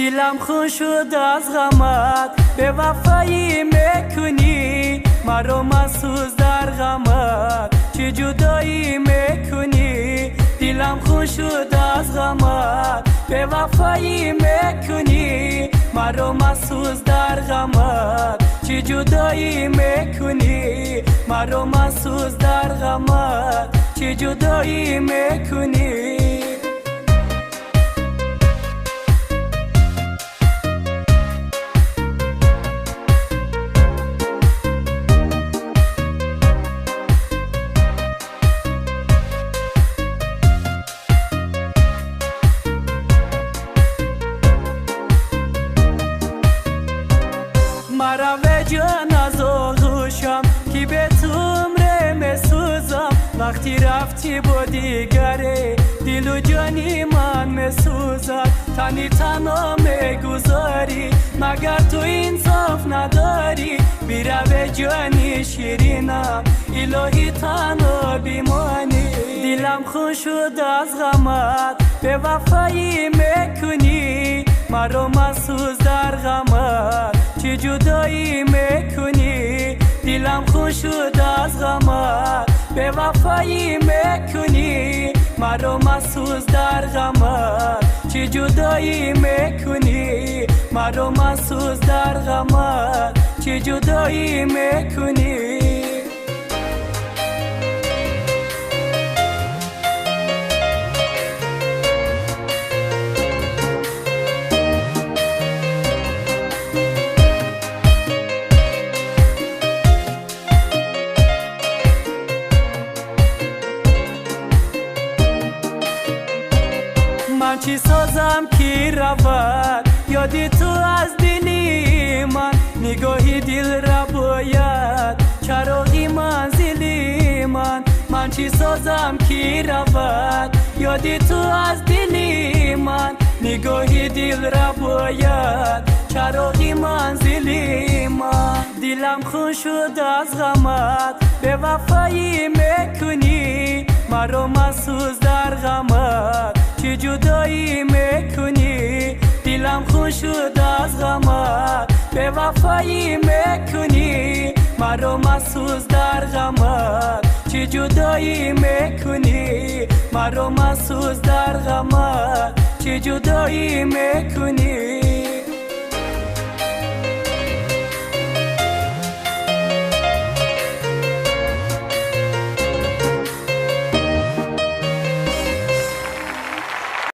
دیلم خون شد از غمت، به وفایی میکنی مرا مسوز در غمت، چه جدایی میکنی. دیلم خون شد از غمت، به وفایی میکنی مرا مسوز در غمت، چه جدایی میکنی مرا مسوز در غمت، چه جدایی میکنی. مرا به جان از آغوشم که به تومره مسوزم، وقتی رفتی با دیگره دل و جانی من مسوزد. تنی تنها میگذاری مگر تو انصاف نداری، بیره به جانی شیرینم الهی تنها بیمانی. دیلم خون شد از غمت، به وفایی میکنی مرا مسوز در غمت، چه جدایی میکنی. دیلم خون شد از غمت، به وفایی میکنی مرا مسوز در غمت، چه جدایی میکنی مرا مسوز در غمت، چه جدایی میکنی. من چی سازم که رود یادی تو از دلی من، نگاهی دل را باید چراغی منزلی من. من چی سازم که رود یادی تو از دلی من، نگاهی دل را باید چراغی منزلی من. دیلم خون شد از غمت، به وفایی میکنی مرا مسوز در غمت، چه جدایی میکنی. دیلم خون شد از غمت، به وفایی میکنی مرا مسوز در غمت، چه جدایی میکنی مرا مسوز در غمت، چه جدایی میکنی.